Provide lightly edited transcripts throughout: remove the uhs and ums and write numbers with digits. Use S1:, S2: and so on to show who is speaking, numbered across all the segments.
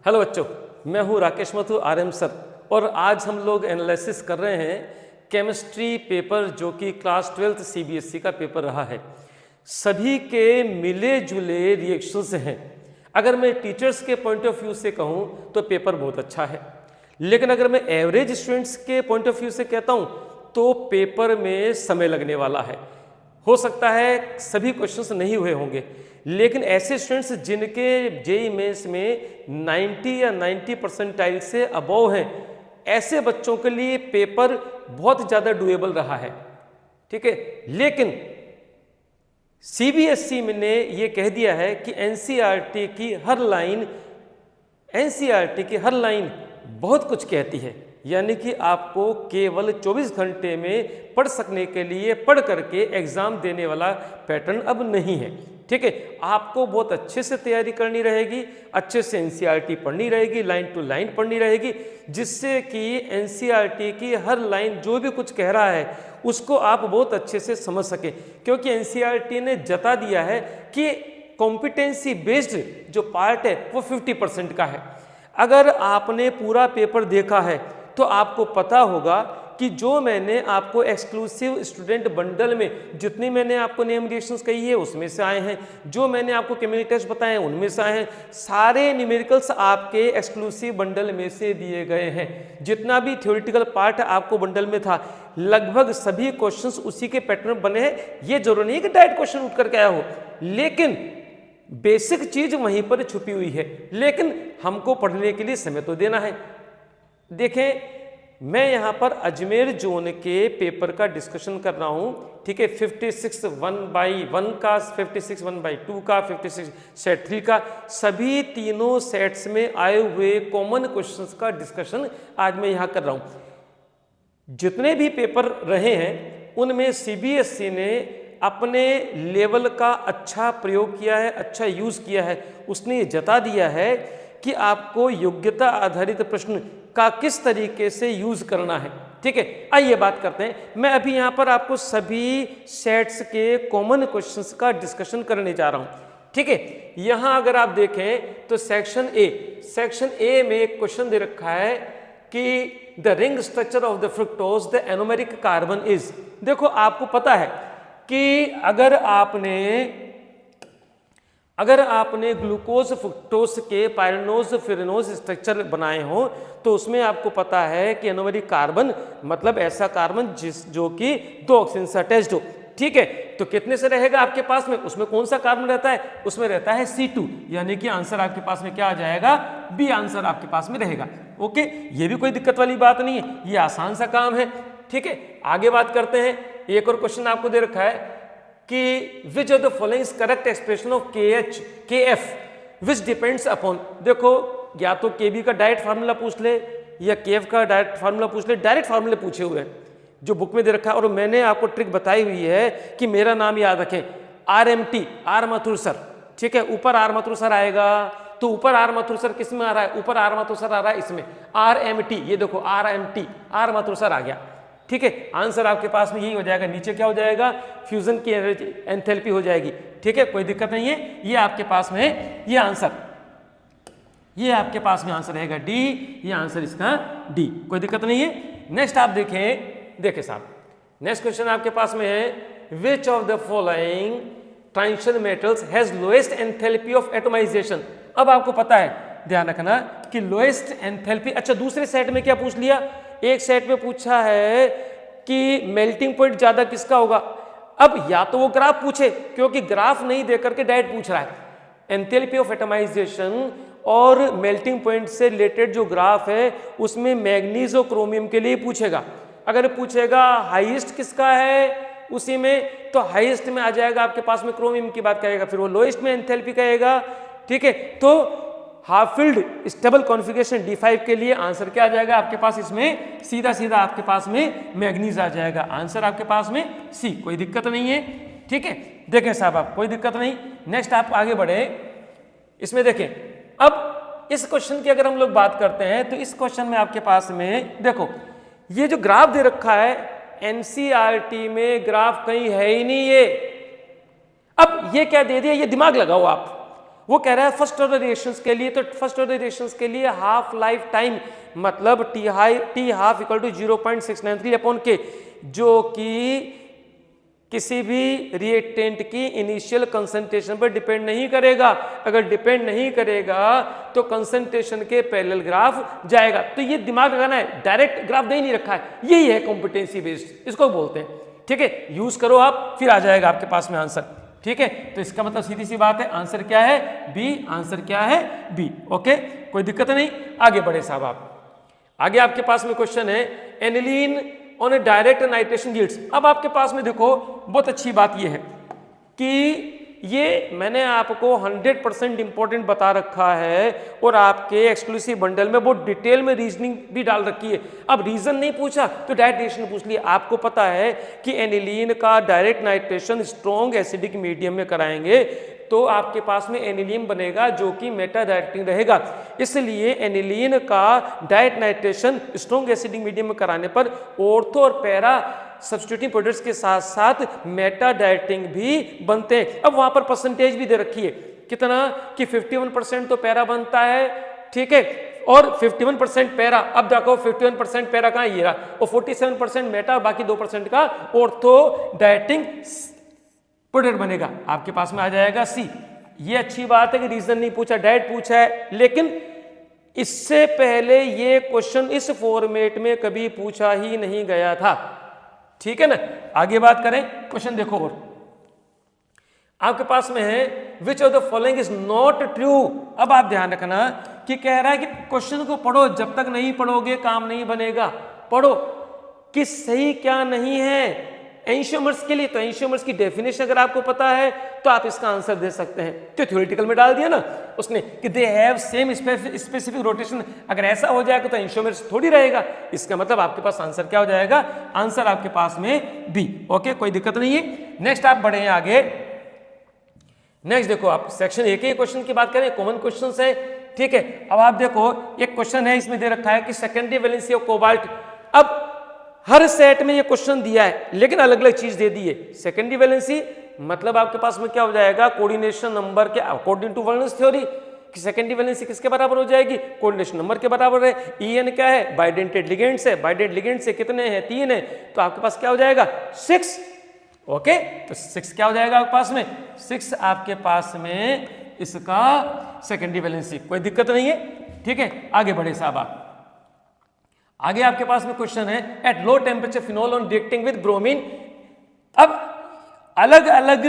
S1: Hello बच्चों, मैं हूं राकेश मथुर आरएम सर और आज हम लोग एनालिसिस कर रहे हैं केमिस्ट्री पेपर जो कि क्लास 12th सीबीएसई का पेपर रहा है। सभी के मिले जुले रिएक्शंस हैं। अगर मैं टीचर्स के पॉइंट ऑफ व्यू से कहूं तो पेपर बहुत अच्छा है, लेकिन अगर मैं एवरेज स्टूडेंट्स के पॉइंट ऑफ व्यू से कहता हूं तो पेपर में समय लगने वाला है। हो सकता है सभी क्वेश्चंस नहीं हुए होंगे, लेकिन ऐसे स्टूडेंट्स जिनके जेईई मेंस में 90 या 90 परसेंटाइल से अबव हैं, ऐसे बच्चों के लिए पेपर बहुत ज़्यादा डुएबल रहा है। ठीक है, लेकिन सीबीएसई ने ये कह दिया है कि एनसीईआरटी की हर लाइन बहुत कुछ कहती है, यानी कि आपको केवल 24 घंटे में पढ़ सकने के लिए पढ़ करके एग्जाम देने वाला पैटर्न अब नहीं है। ठीक है, आपको बहुत अच्छे से तैयारी करनी रहेगी, अच्छे से एनसीईआरटी पढ़नी रहेगी, लाइन टू लाइन पढ़नी रहेगी, जिससे कि एनसीईआरटी की हर लाइन जो भी कुछ कह रहा है उसको आप बहुत अच्छे से समझ सके, क्योंकि एनसीईआरटी ने जता दिया है कि कॉम्पिटेंसी बेस्ड जो पार्ट है वो 50% का है। अगर आपने पूरा पेपर देखा है तो आपको पता होगा कि जो मैंने आपको एक्सक्लूसिव स्टूडेंट बंडल में जितनी मैंने आपको नेम रिएक्शंस कही है उसमें से आए हैं, जो मैंने आपको केमिकल टेस्ट बताए हैं उनमें से आए हैं, सारे न्यूमेरिकल्स आपके एक्सक्लूसिव बंडल में से दिए गए हैं। जितना भी थ्योरेटिकल पार्ट आपको बंडल में था लगभग सभी क्वेश्चंस उसी के पैटर्न बने हैं। ये जरूरी नहीं कि डायरेक्ट क्वेश्चन उठ करके आया हो, लेकिन बेसिक चीज वहीं पर छुपी हुई है, लेकिन हमको पढ़ने के लिए समय तो देना है। देखें, मैं यहां पर अजमेर जोन के पेपर का डिस्कशन कर रहा हूं। ठीक है, 56 1/1 का, 56 1/2 का, 56 सेट 3 का, सभी तीनों सेट्स में आए हुए कॉमन क्वेश्चंस का डिस्कशन आज मैं यहां कर रहा हूं। जितने भी पेपर रहे हैं उनमें सीबीएसई ने अपने लेवल का अच्छा प्रयोग किया है, अच्छा यूज किया है। उसने ये जता दिया है कि आपको योग्यता आधारित प्रश्न का किस तरीके से यूज करना है। ठीक है, आइए बात करते हैं। मैं अभी यहां पर आपको सभी सेट्स के कॉमन क्वेश्चंस का डिस्कशन करने जा रहा हूं। ठीक है, यहां अगर आप देखें तो सेक्शन ए में एक क्वेश्चन दे रखा है कि the ring structure of the fructose the anomeric carbon is. देखो, आपको पता है कि अगर आपने ग्लूकोज फ्रुक्टोज के पायरेनोज फिरेनोज स्ट्रक्चर बनाए हो तो उसमें आपको पता है कि एनोमेरिक कार्बन मतलब ऐसा कार्बन जो कि 2 ऑक्सीजन से अटैच्ड हो। ठीक है, तो कितने से रहेगा आपके पास में, उसमें कौन सा कार्बन रहता है, उसमें रहता है C2, यानी कि आंसर आपके पास में क्या आ जाएगा, बी आंसर आपके पास में रहेगा। ओके, ये भी कोई दिक्कत वाली बात नहीं है, ये आसान सा काम है। ठीक है, आगे बात करते हैं। एक और क्वेश्चन आपको दे रखा है कि विच of the following is correct expression of KF which depends upon. देखो, या तो KB का डायरेक्ट फार्मूला पूछ ले या KF का डायरेक्ट फार्मूला पूछ ले, डायरेक्ट फार्मूले पूछे हुए हैं जो बुक में दे रखा है। और मैंने आपको ट्रिक बताई हुई है कि मेरा नाम याद रखें, RMT, आर माथुर सर। ठीक है, ऊपर आर माथुर सर आएगा तो ऊपर आर माथुर सर किस में आ रहा है, ऊपर आर माथुर सर आ रहा है इसमें, RMT, ये देखो RMT, आर माथुर सर आ गया। ठीक है, आंसर आपके पास में यही हो जाएगा। नीचे क्या हो जाएगा, फ्यूजन की एंथैल्पी हो जाएगी। ठीक है, कोई दिक्कत नहीं है, ये आपके पास में है, ये आंसर, ये आपके पास में आंसर रहेगा डी, ये आंसर इसका डी, कोई दिक्कत नहीं है। नेक्स्ट आप देखें साहब, नेक्स्ट क्वेश्चन आपके पास में है which of the following transition metals has lowest enthalpy of atomisation. अब आपको पता है, ध्यान रखना कि लोएस्ट एंथैल्पी, अच्छा दूसरे सेट में क्या पूछ लिया, एक सेट में पूछा है कि मेल्टिंग पॉइंट ज्यादा किसका होगा। अब या तो वो ग्राफ पूछे, क्योंकि ग्राफ नहीं देकर के डायरेक्ट पूछ रहा है, एंथैल्पी ऑफ एटमाइजेशन और मेल्टिंग पॉइंट से रिलेटेड जो ग्राफ है उसमें मैग्नीज और क्रोमियम के लिए पूछेगा। अगर पूछेगा हाईएस्ट किसका है उसी में, तो हाईएस्ट में आ जाएगा आपके पास में क्रोमियम की बात करेगा, फिर वो लोएस्ट में एंथैल्पी कहेगा। ठीक है, तो half field stable configuration D5 के लिए आंसर क्या आ जाएगा आपके पास, इसमें सीधा आपके पास में मैग्नीज आ जाएगा, आंसर आपके पास में सी, कोई दिक्कत नहीं है। ठीक है, देखें साहब आप, कोई दिक्कत नहीं। नेक्स्ट आप आगे बढ़े, इसमें देखें। अब इस क्वेश्चन की अगर हम लोग बात करते हैं तो इस क्वेश्चन में आपके पास में देखो, ये जो ग्राफ दे रखा है एनसीईआरटी में ग्राफ कहीं है ही नहीं ये। अब ये क्या दे दिया, ये दिमाग लगाओ आप, वो कह रहा है फर्स्ट ऑर्डर रिएक्शंस के लिए, तो फर्स्ट ऑर्डर रिएक्शंस के लिए हाफ लाइफ टाइम मतलब T half equal to 0.693 upon K, जो कि किसी भी रिएक्टेंट की इनिशियल कंसंट्रेशन पर डिपेंड नहीं करेगा। अगर डिपेंड नहीं करेगा तो कंसंट्रेशन के पैरेलल ग्राफ जाएगा। तो ये दिमाग लगाना है, डायरेक्ट ग्राफ दे ही नहीं रखा है, यही है कॉम्पिटेंसी बेस्ड, इसको बोलते हैं। ठीक है, यूज करो आप, फिर आ जाएगा आपके पास में आंसर। ठीक है, तो इसका मतलब सीधी सी बात है, आंसर क्या है? बी। आंसर क्या है? बी। ओके, कोई दिक्कत नहीं, आगे बढ़े साहब आप। आगे आपके पास में क्वेश्चन है aniline on A direct nitration yields. अब आपके पास में देखो बहुत अच्छी बात यह है कि ये मैंने आपको 100% इंपॉर्टेंट बता रखा है और आपके एक्सक्लूसिव बंडल में बहुत डिटेल में रीजनिंग भी डाल रखी है। अब रीजन नहीं पूछा तो डायरेक्ट रिएक्शन पूछ लिया। आपको पता है कि एनिलीन का direct nitration strong acidic medium में कराएंगे तो आपके पास में एनिलीन बनेगा जो कि मेटा डायरेक्टिंग रहेगा। इसलिए एनिलीन का direct nitration strong acidic medium में कराने पर ऑर्थो और पैरा सब्स्टिट्यूटिंग प्रोडक्ट्स के साथ साथ मेटा डायरेक्टिंग भी बनते हैं। अब वहां पर परसेंटेज भी दे रखी है कितना कि 51% तो पैरा बनता है, ठीक है, और 51% पैरा। अब देखो 51% पैरा कहाँ ये रहा, और 47% मेटा, बाकी 2% का ऑर्थो डायरेक्टिंग प्रोडक्ट बनेगा। आपके पास में आ जाएगा सी। ये अच्छी बात है कि रीजन नहीं पूछा, डायरेक्ट पूछा है, लेकिन इससे पहले ये क्वेश्चन इस फॉर्मेट में कभी पूछा ही नहीं गया था। ठीक है ना, आगे बात करें, क्वेश्चन देखो और आपके पास में है which of the following is not true. अब आप ध्यान रखना कि कह रहा है कि क्वेश्चन को पढ़ो, जब तक नहीं पढ़ोगे काम नहीं बनेगा। पढ़ो कि सही क्या नहीं है एंशियोमर्स के लिए। तो एंशियोमर्स की डेफिनेशन अगर आपको पता है तो आप इसका आंसर दे सकते हैं। तो थ्योरेटिकल में डाल दिया ना उसने कि they have same specific rotation. अगर ऐसा हो जाएगा तो एंशियोमर्स थोड़ी रहेगा। इसका मतलब आपके पास आंसर क्या हो जाएगा? आंसर आपके पास में बी। ओके, कोई दिक्कत नहीं है। नेक्स्ट आप बढ़े आगे। नेक्स्ट देखो आप सेक्शन ए के क्वेश्चन की बात करें, कॉमन क्वेश्चन है। ठीक है, अब आप देखो एक क्वेश्चन है, इसमें दे रखा है कि सेकेंडरी वैलेंसी ऑफ कोबाल्ट। अब हर सेट में ये क्वेश्चन दिया है लेकिन अलग अलग चीज दे दी है। सेकेंडरी वैलेंसी मतलब आपके पास में क्या हो जाएगा? कोऑर्डिनेशन नंबर के अकॉर्डिंग टू वैलेंस थ्योरी कि सेकेंडरी वैलेंसी किसके बराबर हो जाएगी? कोऑर्डिनेशन नंबर के बराबर है। ईएन क्या है? बाइडेंटेड लिगेंड्स है। बाइडेंटेड लिगेंड्स से कितने हैं? 3 है। तो आपके पास क्या हो जाएगा? 6। ओके, तो 6 क्या हो जाएगा आपके पास में? 6 आपके पास में इसका सेकेंडरी वैलेंसी। कोई दिक्कत नहीं है। ठीक है, आगे बढ़े साहब आप। आगे आपके पास में क्वेश्चन है at low temperature phenol on reacting with bromine. अब अलग अलग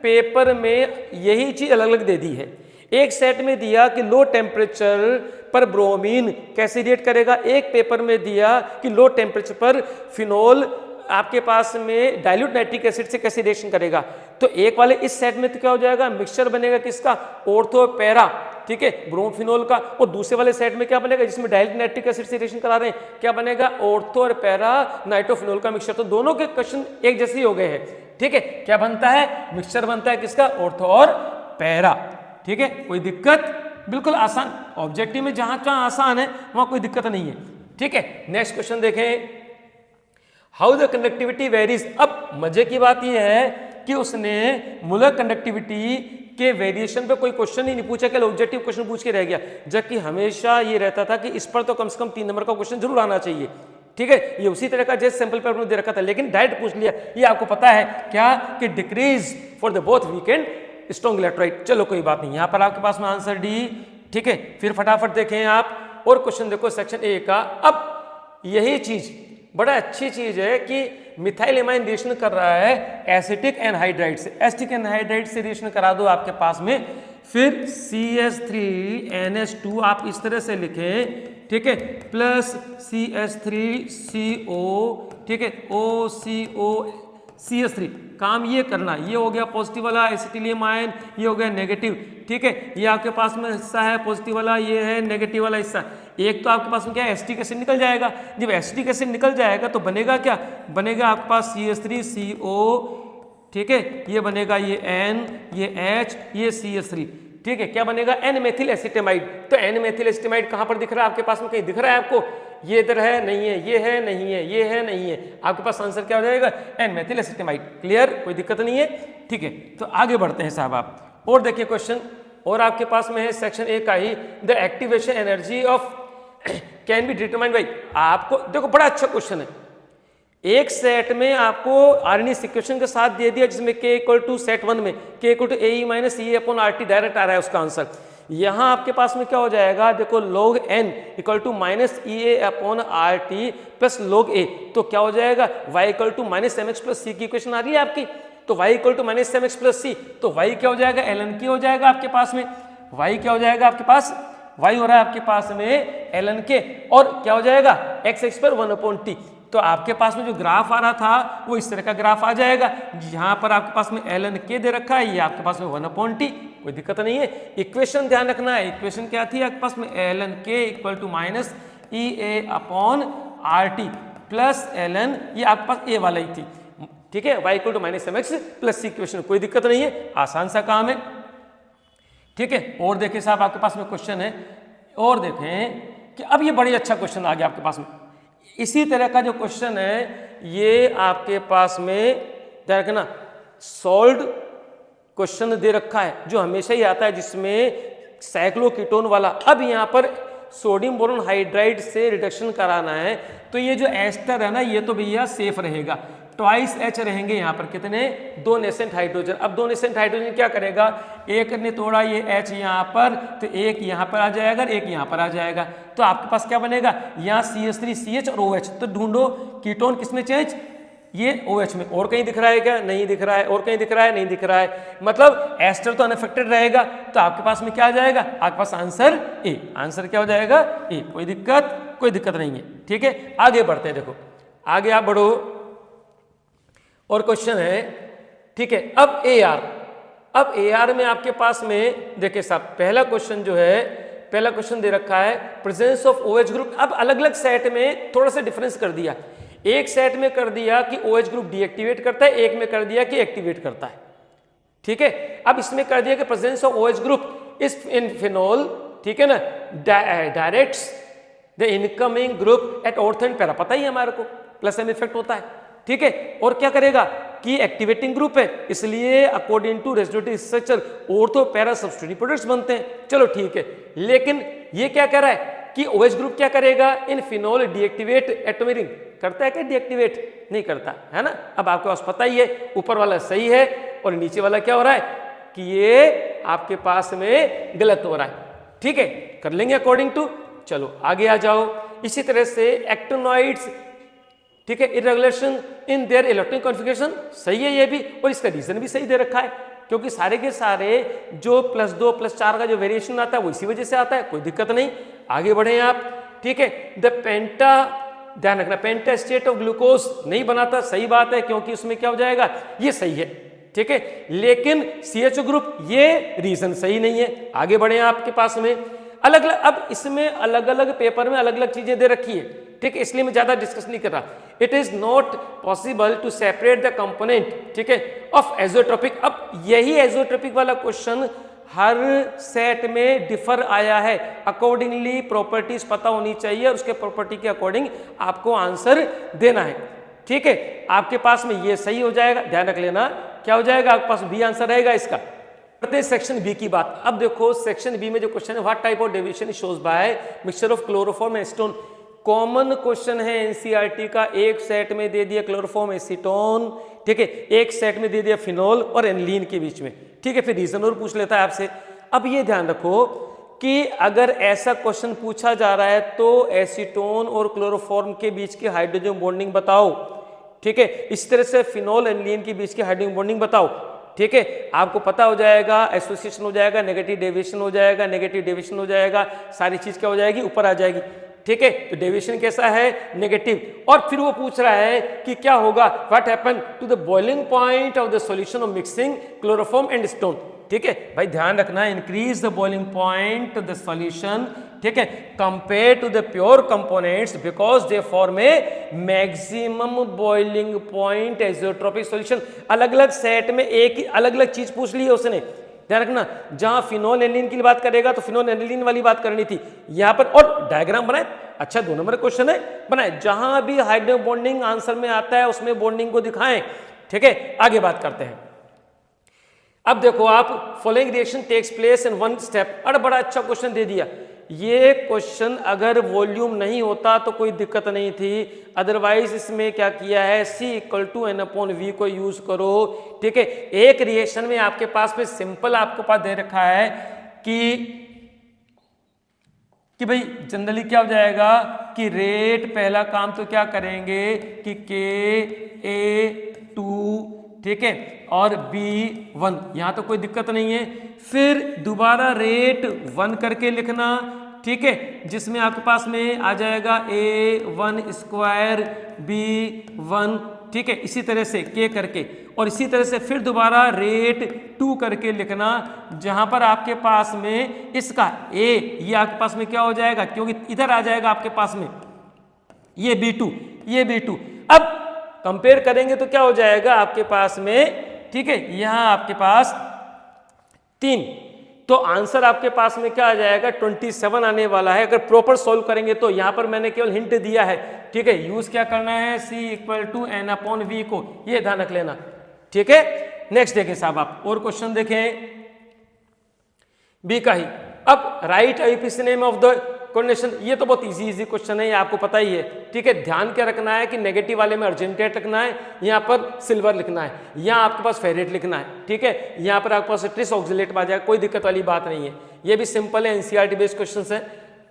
S1: पेपर में यही चीज अलग अलग दे दी है। एक सेट में दिया कि लो टेम्परेचर पर ब्रोमीन कैसे रिएक्ट करेगा, एक पेपर में दिया कि लो टेम्परेचर पर फिनोल आपके पास में डाइल्यूट नाइट्रिक एसिड से कैसे रिएक्शन करेगा। तो एक वाले इस सेट में तो क्या हो जाएगा? मिक्सचर बनेगा किसका? ऑर्थो पैरा, ठीक है, ब्रोमफिनोल का। और दूसरे वाले सेट में क्या बनेगा जिसमें डाइल्यूट नाइट्रिक एसिड से रिएक्शन करा रहे हैं? क्या बनेगा? ऑर्थो और पैरा नाइट्रोफिनोल का मिक्सचर। तो दोनों के क्वेश्चन एक जैसे ही हो गए हैं। ठीक है, क्या बनता है? मिक्सचर बनता है किसका? ऑर्थो और पैरा। ठीक है, कोई दिक्कत? बिल्कुल आसान। ऑब्जेक्टिव में जहां जहां आसान है वहां कोई दिक्कत नहीं है। ठीक है, नेक्स्ट क्वेश्चन देखें, हाउ द कंडक्टिविटी वेरीज। अब मजे की बात यह है कि उसने मूलक कंडक्टिविटी के वेरिएशन पे कोई क्वेश्चन ही नहीं पूछा, केवल ऑब्जेक्टिव क्वेश्चन पूछ के रह गया। जबकि हमेशा ये रहता था कि इस पर तो कम से कम 3 नंबर का क्वेश्चन जरूर आना चाहिए। ठीक है, ये उसी तरह का जैसे सैंपल पेपर में दे रखा था, लेकिन डायरेक्ट पूछ लिया। ये आपको पता है क्या कि decrease for the both weekend strong electrolyte. चलो कोई बात नहीं, यहां पर आपके पास में आंसर डी। ठीक है, फिर फटाफट देखें आप और क्वेश्चन देखो सेक्शन ए का। अब यही चीज बड़ा अच्छी चीज है कि मिथाइल एमाइन रिएक्शन कर रहा है एसिटिक एनहाइड्राइड से। एसिटिक एनहाइड्राइड से रिएक्शन करा दो आपके पास में, फिर CH3NH2 आप इस तरह से लिखें, ठीक है, प्लस CH3CO, ठीक है, OCO CH3। काम ये करना, ये हो गया पॉजिटिव वाला एसिटिलियम आयन, ये हो गया नेगेटिव। ठीक है, ये आपके पास में हिस्सा है पॉजिटिव वाला, ये है नेगेटिव वाला हिस्सा। एक तो आपके पास में क्या है? एसिटिक एसिड निकल जाएगा। जब एसिटिक एसिड निकल जाएगा तो बनेगा क्या? बनेगा आपके पास CH3CO, ठीक है, ये बनेगा ये N, ये H, ये CH3। ठीक है, क्या बनेगा? N methyl acetamide. तो N मेथिल एसिटेमाइड कहां पर दिख रहा है आपके पास में? कहीं दिख रहा है आपको? ये इधर है, नहीं है, ये है, नहीं है, ये है, नहीं है। आपके पास आंसर क्या हो जाएगा? N methyl acetamide. क्लियर, कोई दिक्कत नहीं है। ठीक है, तो आगे बढ़ते हैं साहब आप और देखिए क्वेश्चन और आपके पास में है सेक्शन ए का ही, the activation energy of can be determined by. आपको देखो बड़ा अच्छा क्वेश्चन है, एक सेट में आपको आर्निस इक्वेशन के साथ दे दिया जिसमें k इक्वल टू सेट 1 में k equal to A minus E upon R T direct आ रहा है उसका आंसर। यहाँ आपके पास में क्या हो जाएगा, देखो log n equal to minus E A upon R T plus log a, तो क्या हो जाएगा y equal to minus M X plus C की इक्वेशन आ रही है आपकी, तो y equal to minus M X plus C, तो y क्या हो जाएगा ln k हो जाएगा आपके पास में, y क्या हो जाएगा आपके पास, y हो रहा है आपके पास में ln k, और क्या हो जाएगा x एक्स पर 1 अपॉन टी। तो आपके पास में जो ग्राफ आ रहा था वो इस तरह का ग्राफ आ जाएगा, यहाँ पर आपके पास में ln k दे रखा है, ये आपके पास में 1 अपॉन टी, कोई दिक्कत नहीं है। इक्वेशन ध्यान रखना है, इक्वेशन क्या थी आपके पास में, ln k equal to minus E A upon R T plus ln, ये आपके पास ए वाला ही थी, ठीक है, y equal to minus M X plus C equation, कोई दिक्कत नहीं है, आसान सा काम है, ठीक है। और देखिए साहब आपके पास में क्वेश्चन है, और देखें कि अब ये बड़ी अच्छा क्वेश्चन आ गया आपके पास में, इसी तरह का जो क्वेश्चन है ये आपके पास में ध्यान रखना सॉल्व्ड क्वेश्चन दे रखा है जो हमेशा ही आता है, जिसमें साइक्लोकीटोन वाला। अब यहाँ पर सोडियम बोरोन हाइड्राइड से रिडक्शन कराना है, तो ये जो एस्टर है ना ये तो भैया सेफ रहेगा, ट्वाइस एच रहेंगे यहाँ पर, कितने, 2 नेसेंट हाइड्रोजन। अब 2 नेसेंट हाइड्रोजन क्या करेगा, एक ने तोड़ा ये एच यहाँ पर, तो एक यहाँ पर आ जाएगा, एक यहाँ पर आ जाएगा, तो आपके पास क्या बनेगा, यहाँ CH3 CH और OH। तो ढूंढो कीटोन किसमें चेंज, ये OH में, और कहीं दिख रहा है क्या, नहीं दिख रहा है, और कहीं दिख रहा है, नहीं दिख रहा है, मतलब एस्टर तो अनअफेक्टेड रहेगा, तो आपके पास में क्या आ जाएगा, आपके पास आंसर ए, आंसर क्या हो जाएगा ए, कोई दिक्कत नहीं है, ठीक है। आगे बढ़ते हैं, देखो आगे आप बढ़ो, और क्वेश्चन है, ठीक है। अब AR में आपके पास में देखिए साहब पहला क्वेश्चन जो है, पहला क्वेश्चन दे रखा है प्रेजेंस ऑफ OH ग्रुप। अब अलग अलग सेट में थोड़ा सा डिफरेंस कर दिया, एक सेट में कर दिया कि OH ग्रुप डीएक्टिवेट करता है, एक में कर दिया कि एक्टिवेट करता है, ठीक है। अब इसमें कर दिया कि प्रेजेंस ऑफ OH ग्रुप इस इन फिनोल, ठीक है ना, directs the incoming group at ortho and para, पता ही हमारे को प्लस एम इफेक्ट होता है, ठीक है। और क्या करेगा कि एक्टिवेटिंग ग्रुप है, इसलिए according to resonating structure ortho para substitutive products बनते हैं, चलो ठीक है। लेकिन ये क्या कह रहा है कि OH ग्रुप क्या करेगा, इन फिनोल डीएक्टिवेट एटॉमिक रिंग करता है क्या, डीएक्टिवेट नहीं करता है ना। अब आपके पास पता ही है ऊपर वाला सही है और नीचे वाला क्या हो रहा है कि ये आपके पास में गलत हो रहा है, ठीक है, कर लेंगे अकॉर्डिंग टू। चलो आगे आ जाओ। इसी तरह से एक्टिनोइड्स, ठीक है, इरेगुलेशन इन देयर इलेक्ट्रॉनिक कॉन्फ़िगरेशन, सही है ये भी, और इसका रीजन भी सही दे रखा है, क्योंकि सारे के सारे जो +2 +4 का जो वेरिएशन आता है वो इसी वजह से आता है, कोई दिक्कत नहीं। आगे बढ़े आप, ठीक है। द पेंटा, ध्यान रखना पेंटा स्टेट ऑफ ग्लूकोज नहीं बनाता, सही बात है, क्योंकि उसमें क्या हो जाएगा, ये सही है, ठीक है। लेकिन CH ग्रुप, ये रीजन सही नहीं है। आगे बढ़े आपके पास में अलग अलग, अब इसमें अलग अलग पेपर में अलग अलग चीजें दे रखी है, ठीक है, इसलिए मैं ज्यादा डिस्कस नहीं कर रहा। It is not possible to separate the component, ठीक है, ऑफ एजोट्रोपिक। अब यही एजोट्रोपिक वाला क्वेश्चन हर सेट में डिफर आया है, अकॉर्डिंगली प्रॉपर्टीज पता होनी चाहिए और उसके प्रॉपर्टी के अकॉर्डिंग आपको आंसर देना है, ठीक है। आपके पास में ये सही हो जाएगा, ध्यान रख लेना, क्या हो जाएगा आपके पास बी आंसर रहेगा इसका। करते हैं सेक्शन बी की बात। अब देखो सेक्शन बी में जो क्वेश्चन है, what type of deviation shows by mixture of chloroform acetone. Common question है एनसीईआरटी का, एक सेट में दे दिया क्लोरोफॉर्म एसीटोन, ठीक है, एक सेट में दे दिया फिनोल और एनिलीन के बीच में, ठीक है, फिर रीजन और पूछ लेता है आपसे। अब ये ध्यान रखो कि अगर ऐसा क्वेश्चन पूछा जा रहा है तो एसीटोन और क्लोरोफॉर्म के बीच की हाइड्रोजन बॉन्डिंग बताओ, ठीक है, इस तरह से फिनोल एनिलीन के बीच की हाइड्रोजन बॉन्डिंग बताओ, ठीक है। आपको पता हो जाएगा, एसोसिएशन हो जाएगा, नेगेटिव डेविएशन हो जाएगा, नेगेटिव डेविएशन हो जाएगा, सारी चीज क्या हो जाएगी, ऊपर आ जाएगी, ठीक है। तो डेविएशन कैसा है, नेगेटिव। और फिर वो पूछ रहा है कि क्या होगा, what happen to the boiling point of the solution of mixing chloroform and acetone, ठीक है। भाई ध्यान रखना, increase the boiling point of the solution, ठीक है, compare to the pure components because they form a maximum boiling point azeotropic solution. अलग अलग set में एक ही अलग अलग चीज पूछ ली है उसने, ध्यान रखना। जहां फिनोल एनिलीन की बात करेगा तो फिनोल एनिलीन वाली बात करनी थी यहां पर, और डायग्राम बनाए, अच्छा 2 नंबर क्वेश्चन है, बनाए, जहां भी हाइड्रोजन बॉन्डिंग आंसर में आता है उसमें बॉन्डिंग को दिखाएं, ठीक है। आगे बात करते हैं। अब देखो आप, following reaction takes place in one step. अरे बड़ा अच्छा क्वेश्चन दे दिया। ये क्वेश्चन अगर वॉल्यूम नहीं होता तो कोई दिक्कत नहीं थी, अदरवाइज इसमें क्या किया है, C = N/V को यूज करो। ठीक है, एक रिएक्शन में आपके पास में सिंपल आपके पास दे रखा है कि भाई जनरली क्या हो जाएगा कि रेट, पहला काम तो क्या करेंगे कि Ka2, ठीक है, और B1, यहां तो कोई दिक्कत नहीं है। फिर दोबारा रेट 1 करके लिखना, ठीक है, जिसमें आपके पास में आ जाएगा A1² B1, ठीक है, इसी तरह से K करके, और इसी तरह से फिर दोबारा रेट 2 करके लिखना, जहां पर आपके पास में इसका A ये आपके पास में क्या हो जाएगा, क्योंकि इधर आ जाएगा आपके पास में ये B2, ये B2। अब कंपेयर करेंगे तो क्या हो जाएगा आपके पास में, ठीक है, यहां आपके पास 3, तो आंसर आपके पास में क्या आ जाएगा 27 आने वाला है। अगर प्रॉपर सॉल्व करेंगे तो यहां पर मैंने केवल हिंट दिया है, ठीक है, यूज क्या करना है, C = N/V को, ये ध्यान रख लेना, ठीक है। नेक्स्ट देखें साहब, आप और क्वेश्चन देखें बी का ही। अब right IPC name of the coordination, ये तो बहुत इजी क्वेश्चन है, ये आपको पता ही है, ठीक है। ध्यान क्या रखना है कि नेगेटिव वाले में अर्जेंटेट रखना है, यहाँ पर सिल्वर लिखना है, यहाँ आपके पास फेरेट लिखना है, ठीक है, यहाँ पर आपके पास ट्रिस ऑक्सिलेट आ जाएगा, कोई दिक्कत वाली बात नहीं है। ये भी सिंपल है, एनसीईआरटी बेस्ड क्वेश्चन है,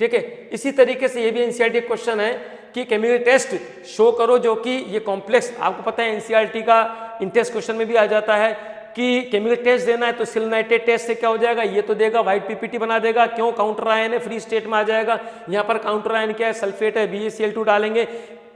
S1: ठीक है। इसी तरीके से ये भी एनसीईआरटी क्वेश्चन है कि केमिकल टेस्ट शो करो, जो कि ये कॉम्प्लेक्स आपको पता है एनसीईआरटी का इंटेस्ट क्वेश्चन में भी आ जाता है कि केमिकल टेस्ट देना है तो सिल नाइट्रेट टेस्ट से क्या हो जाएगा, ये तो देगा, व्हाइट पीपीटी बना देगा, क्यों, काउंटर आयन है, फ्री स्टेट में आ जाएगा। यहाँ पर काउंटर आयन क्या है, सल्फेट है, BaCl2 डालेंगे,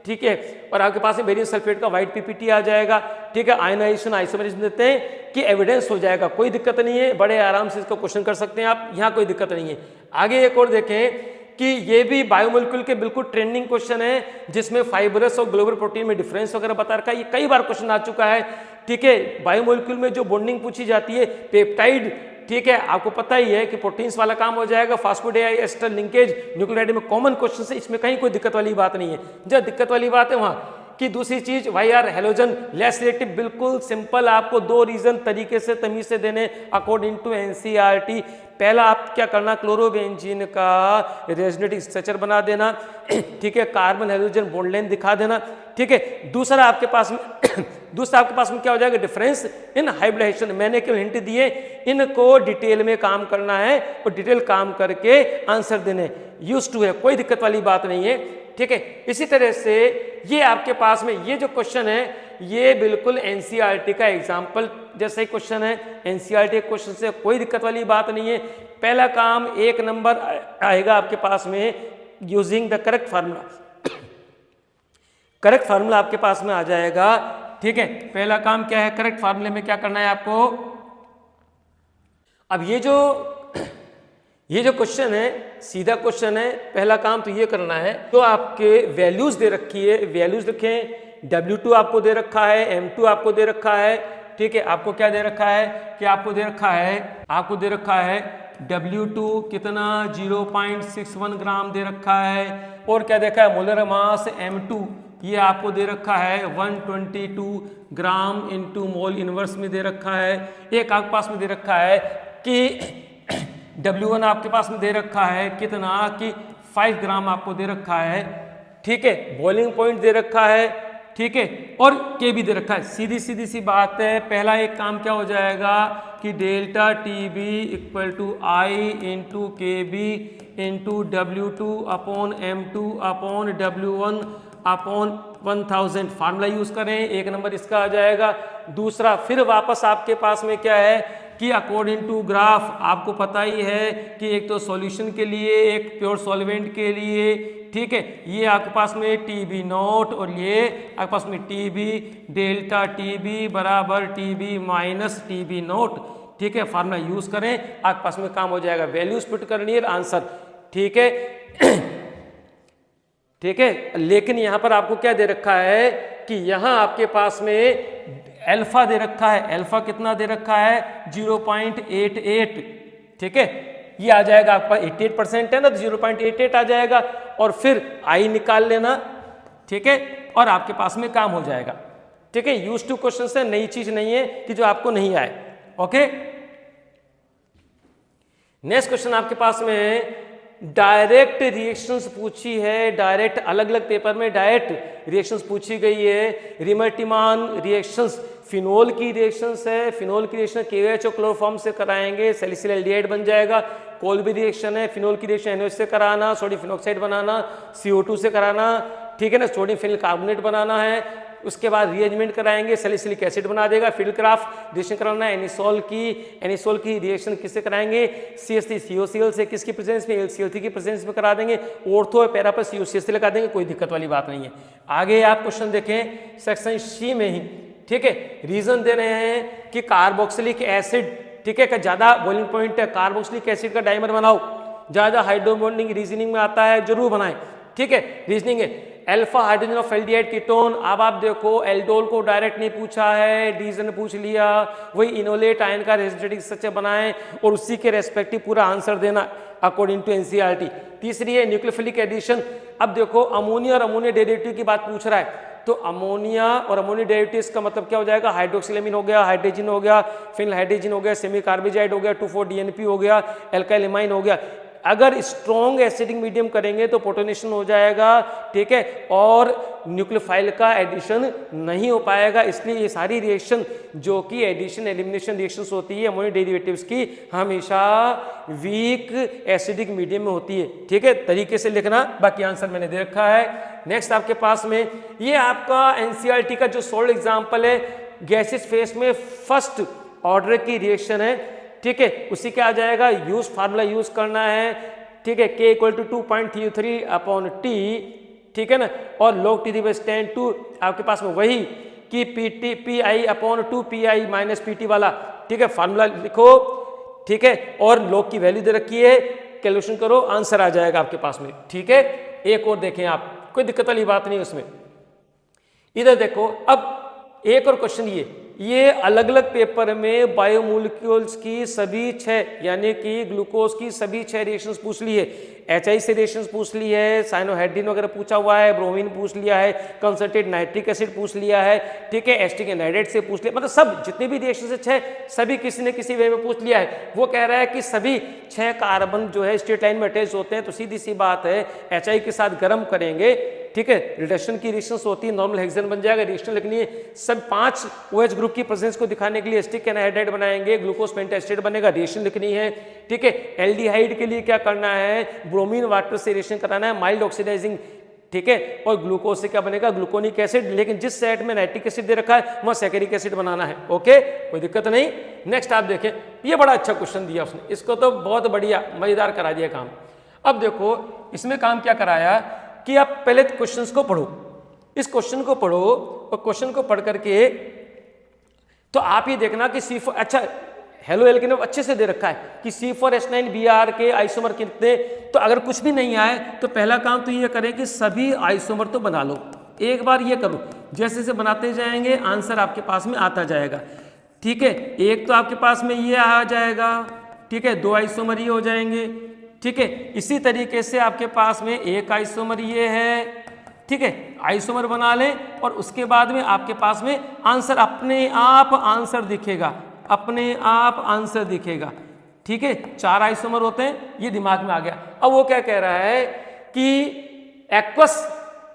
S1: ठीक है, और आपके पास में बेरियम सल्फेट का व्हाइट पीपीटी आ जाएगा, ठीक है। आयनाइजेशन आइसोमरेज देते हैं कि एविडेंस हो जाएगा, कोई दिक्कत नहीं है, बड़े आराम से इसको क्वेश्चन कर सकते हैं आप, यहाँ कोई दिक्कत नहीं है। आगे एक और देखें कि ये भी बायोमोलिक्यूल के बिल्कुल ट्रेंडिंग क्वेश्चन है, जिसमें फाइबरस और ग्लोबल प्रोटीन में डिफरेंस वगैरह बता रखा है, ये कई बार क्वेश्चन आ चुका है, ठीक है। बायोमोलिक्यूल में जो बॉन्डिंग पूछी जाती है पेप्टाइड, ठीक है, आपको पता ही है कि प्रोटीन्स वाला काम हो जाएगा, फास्फोडाइएस्टर लिंकेज न्यूक्लियोटाइड में कॉमन क्वेश्चन है, इसमें कहीं कोई दिक्कत वाली बात नहीं है। जब दिक्कत वाली बात है वहां कि दूसरी चीज why are halogen less reactive, बिल्कुल सिंपल, आपको 2 रीजन तरीके से तमीज से देने अकॉर्डिंग टू एनसीईआरटी। पहला आप क्या करना, क्लोरोबेंजीन का रेजोनेटिव स्ट्रक्चर बना देना, ठीक है, कार्बन हाइड्रोजन बॉन्ड लेंथ दिखा देना, ठीक है। दूसरा आपके पास में क्या हो जाएगा, डिफरेंस इन हाइब्रिडाइजेशन, मैंने केवल हिंट दिए, इनको डिटेल में काम करना है और डिटेल काम करके आंसर देने, यूज्ड टू है, कोई दिक्कत वाली बात नहीं है, ठीक है। इसी तरह से ये आपके पास में ये जो क्वेश्चन है, ये बिल्कुल एनसीईआरटी का एग्जाम्पल जैसा ही क्वेश्चन है, एनसीईआरटी क्वेश्चन से कोई दिक्कत वाली बात नहीं है। पहला काम 1 नंबर आएगा आपके पास में using the correct formula, correct formula आपके पास में आ जाएगा, ठीक है। पहला काम क्या है, करेक्ट फार्मूले में क्या करना है आपको। अब ये जो क्वेश्चन है सीधा क्वेश्चन है, पहला काम तो ये करना है, तो आपके वैल्यूज दे रखी है, वैल्यूज लिखें, W2 आपको दे रखा है, M2 आपको दे रखा है, ठीक है। आपको क्या दे रखा है कि आपको दे रखा है W2 कितना 0.61 ग्राम दे रखा है, और क्या देखा है, मोलर मास M2 ये आपको दे रखा है 122 ग्राम इंटू मोल इनवर्स में दे रखा है। एक आपके पास में दे रखा है कि W1 आपके पास में दे रखा है कितना कि 5 ग्राम आपको दे रखा है, ठीक है। बॉइलिंग पॉइंट दे रखा है, ठीक है, और K भी दे रखा है। सीधी सी बात है, पहला एक काम क्या हो जाएगा कि delta TB = I into KB into W2 upon M2 upon W1 upon 1000, formula use करें, 1 नंबर इसका आ जाएगा। दूसरा फिर वापस आपके पास में क्या है कि अकॉर्डिंग टू ग्राफ, आपको पता ही है कि एक तो सॉल्यूशन के लिए, एक प्योर सॉल्वेंट के लिए, ठीक है, ये आपके पास में TB0 और ये आपके पास में TB, डेल्टा TB बराबर TB माइनस TB0, ठीक है। फार्मूला यूज करें, आपके पास में काम हो जाएगा, वैल्यूज पुट करनी है, आंसर, ठीक है, ठीक है। लेकिन यहां पर आपको क्या दे रखा है कि यहां आपके पास में अल्फा दे रखा है, अल्फा कितना दे रखा है 0.88, ठीक है, ये आ जाएगा आपका 88% है ना, तो 0.88 आ जाएगा, और फिर आई निकाल लेना, ठीक है, और आपके पास में काम हो जाएगा, ठीक है। यूज्ड टू क्वेश्चन से नई चीज नहीं है कि जो आपको नहीं आए, ओके। नेक्स्ट क्वेश्चन आपके पास में डायरेक्ट रिएक्शंस पूछी है, डायरेक्ट अलग अलग पेपर में डायरेक्ट रिएक्शंस पूछी गई है। रिमर्टिमान रिएक्शंस फिनोल की रिएक्शंस है, फिनोल की रिएक्शन KOH और क्लोरोफॉर्म से कराएंगे, सैलिसिल एल्डिहाइड बन जाएगा। कोल्बी रिएक्शन है, फिनोल की रिएक्शन NOH से कराना, सोडियम फिनॉक्साइड बनाना, CO2 से कराना, ठीक है ना, सोडियम फिनिल कार्बोनेट बनाना है। उसके बाद रीअरेंजमेंट कराएंगे, सैलिसिलिक एसिड बना देगा। फील्डक्राफ्ट रिएक्शन कराना है, एनिसोल की रिएक्शन किससे कराएंगे, CH3COCl से, किसकी प्रेजेंस में, LCl3 की प्रेजेंस में करा देंगे। ऑर्थो और पैरा पर COCH लगा देंगे, कोई दिक्कत वाली बात नहीं है। आगे आप क्वेश्चन देखें सेक्शन C में ही, ठीक है, रीजन दे रहे हैं कि कार्बोक्सिलिक एसिड, ठीक है, का ज्यादा बॉइलिंग पॉइंट है, कार्बोक्सिलिक एसिड का डाइमर बनाओ, ज्यादा हाइड्रोबॉन्डिंग रीजनिंग में आता है, जरूर बनाएं, ठीक है। रीजनिंग है alpha hydrogen of aldehyde ketone. अब आप देखो एल्डोल को डायरेक्ट नहीं पूछा है, रीजन पूछ लिया, वही इनोलेट आयन का रेसिस्टेटिक स्ट्रक्चर बनाएं और उसी के रेस्पेक्टिव पूरा आंसर देना अकॉर्डिंग टू NCERT। तीसरी है न्यूक्लियोफिलिक एडिशन। अब देखो अमोनिया और अमोनिया डेरिवेटिव की बात पूछ रहा है, तो अमोनिया और अमोनिया डेरिवेटिव्स का मतलब क्या हो जाएगा, हाइड्रोक्सिलेमिन हो गया, हाइड्रोजन हो गया, फिनाइल हाइड्रोजन हो गया, सेमी कार्बोजाइड हो गया, 2,4-DNP हो गया, एल्काइल हो गया। अगर स्ट्रॉन्ग एसिडिक मीडियम करेंगे तो प्रोटोनेशन हो जाएगा, ठीक है, और न्यूक्लियोफाइल का एडिशन नहीं हो पाएगा। इसलिए ये सारी रिएक्शन जो कि एडिशन एलिमिनेशन रिएक्शंस होती है अमोनिया डेरिवेटिव्स की, हमेशा वीक एसिडिक मीडियम में होती है, ठीक है। तरीके से लिखना, बाकी आंसर मैंने दे रखा है। नेक्स्ट आपके पास में ये आपका NCERT का जो सोल्ड एग्जाम्पल है, गैसेस फेस में फर्स्ट ऑर्डर की रिएक्शन है, ठीक है, उसी के आ जाएगा, यूज फार्मूला यूज करना है, ठीक है, K = 2.33/T, ठीक है ना, और log T⁻10² आपके पास में वही कि Pi/2 Pi - PT वाला, ठीक है, फार्मूला लिखो, ठीक है, और log की वैल्यू दे रखी है, कैलकुलेशन करो, आंसर आ जाएगा आपके पास में, ठीक है। एक और देखें आप, कोई दिक्कत वाली बात नहीं उसमें। इधर देखो, अब एक और क्वेश्चन ये अलग अलग पेपर में बायोमोलिक्यूल्स की सभी 6 यानी कि ग्लूकोज की सभी 6 रिएक्शंस पूछ ली है। HI से रिएक्शंस पूछ ली है, साइनोहाइड्रिन वगैरह पूछा हुआ है, ब्रोमीन पूछ लिया है, कंसंट्रेटेड नाइट्रिक एसिड पूछ लिया है, ठीक है, एसिटिक एनहाइड्रेट से पूछ लिया, मतलब सब जितने भी रिएक्शंस है 6 सभी किसी न किसी वे में पूछ लिया है। वो कह रहा है कि सभी 6 कार्बन जो है स्ट्रेट लाइन में अटैच होते हैं, तो सीधी सी बात है HI के साथ गर्म करेंगे, ठीक है, रिडक्शन की रिएक्शंस होती है, नॉर्मल हेक्सेन बन जाएगा, रिएक्शन लिखनी है, सब 5 OH ग्रुप की प्रेजेंस को दिखाने के लिए एसिटिक एनहाइड्राइड बनाएंगे, ग्लूकोज पेंटाएस्टेट बनेगा, रिएक्शन लिखनी है, ठीक है। एल्डिहाइड के लिए क्या करना है, ब्रोमीन वाटर से रिएक्शन कराना है, माइल्ड ऑक्सीडाइजिंग, ठीक है, और ग्लूकोज से क्या बनेगा, ग्लूकोनिक एसिड, लेकिन जिस सेट में नाइट्रिक एसिड दे रखा है वहां सैकरिक एसिड बनाना है, ओके, कोई दिक्कत नहीं। नेक्स्ट आप देखें, ये बड़ा अच्छा क्वेश्चन दिया उसने, इसको तो बहुत बढ़िया मजेदार करा दिया काम। अब देखो इसमें काम क्या कराया कि आप पहले क्वेश्चंस को पढ़ो, इस क्वेश्चन को पढ़ो, और क्वेश्चन को पढ़ करके तो आप ये देखना कि C4, अच्छा हेलो एल्केन अच्छे से दे रखा है कि C4H9Br के आइसोमर कितने, तो अगर कुछ भी नहीं आए तो पहला काम तो ये करें कि सभी आइसोमर तो बना लो, एक बार ये करो, जैसे जैसे बनाते जाएंगे आंसर आपके पास में आता जाएगा, ठीक है। एक तो आपके पास में ये आ जाएगा, ठीक है, 2 आइसोमर ये हो जाएंगे, ठीक है। इसी तरीके से आपके पास में एक आइसोमर ये है, ठीक है, आइसोमर बना लें और उसके बाद में आपके पास में आंसर अपने आप आंसर दिखेगा, अपने आप आंसर दिखेगा, ठीक है। 4 आइसोमर होते हैं, ये दिमाग में आ गया। अब वो क्या कह रहा है कि एक्वस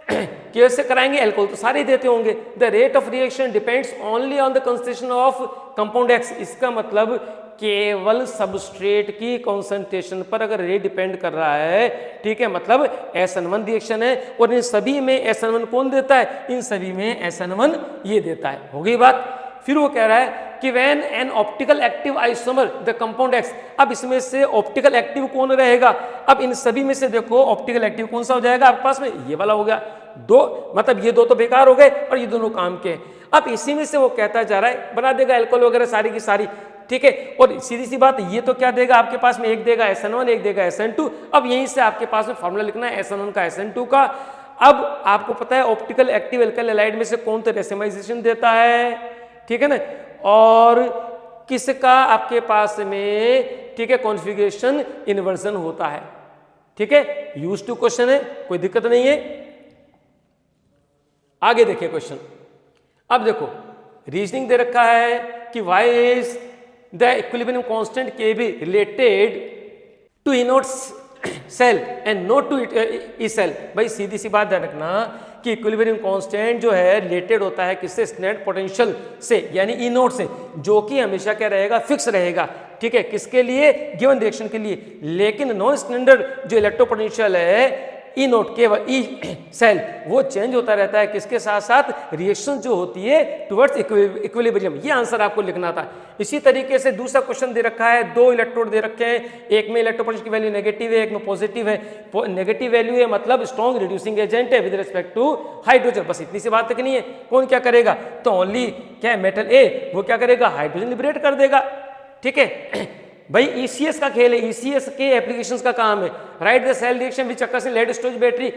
S1: कैसे कराएंगे, एल्कोहल तो सारे देते होंगे, the rate of reaction depends only on the concentration of compound X, इसका मतलब केवल सबस्ट्रेट की कॉन्सेंट्रेशन पर अगर रेट डिपेंड कर रहा है, ठीक है, मतलब SN1 रिएक्शन है और इन सभी में SN1 कौन देता है, इन सभी में SN1 ये देता है, हो गई बात। फिर वो कह रहा है कि when an optical active isomer the compound X, अब इसमें से ऑप्टिकल एक्टिव कौन रहेगा, अब इन सभी में से देखो ऑप्टिकल एक्टिव कौन सा हो जाएगा आपके पास में, ये वाला हो गया, 2 मतलब ये 2 तो बेकार हो गए और ये दोनों काम के। अब इसी में से वो कहता जा रहा है बना देगा एल्कोहल वगैरह सारी की सारी, ठीक है, और सीधी सी बात ये तो क्या देगा आपके पास में, एक देगा SN1 एक देगा SN2। अब यहीं से आपके पास में फॉर्मूला लिखना है SN1 का SN2 का। अब आपको पता है ऑप्टिकल एक्टिव एल्काइल हैलाइड में से कौन तो रेसिमाइजेशन देता है, ठीक है ना, और किसका आपके पास में, ठीक है, कॉन्फ़िगरेशन इन्वर्जन होता है, ठीक है, यूज्ड टू क्वेश्चन है, कोई दिक्कत नहीं है। आगे देखिए क्वेश्चन, अब देखो रीजनिंग दे रखा है कि why is the equilibrium constant K be related to E naught cell and not to E cell. भाई सीधी सी बात ध्यान रखना कि इक्विलिब्रियम कांस्टेंट जो है रिलेटेड होता है किससे, स्नेट पोटेंशियल से, यानी ई नोट से, जो कि हमेशा क्या रहेगा, फिक्स रहेगा। ठीक है, किसके लिए, गिवन रिएक्शन के लिए। लेकिन नॉन स्टैंडर्ड जो इलेक्ट्रो पोटेंशियल है ई नोट केवल ई सेल, वो चेंज होता रहता है किसके साथ साथ, रिएक्शन जो होती है टुवर्ड्स इक्विलिब्रियम। ये आंसर आपको लिखना था। इसी तरीके से दूसरा क्वेश्चन दे रखा है, दो इलेक्ट्रोड दे रखे हैं, एक में इलेक्ट्रो पोटेंशियल की वैल्यू नेगेटिव है, एक में पॉजिटिव है। नेगेटिव वैल्यू है मतलब स्ट्रॉन्ग रिड्यूसिंग एजेंट है विद रिस्पेक्ट टू हाइड्रोजन। बस इतनी सी बात तक नहीं है। कौन क्या करेगा, तो ओनली क्या है, मेटल ए, वो क्या करेगा, हाइड्रोजन लिबरेट कर देगा। ठीक है भाई, ईसीएस का खेल है, ईसीएस के एप्लीकेशंस का काम है। Write the cell reaction which occurs in lead storage battery,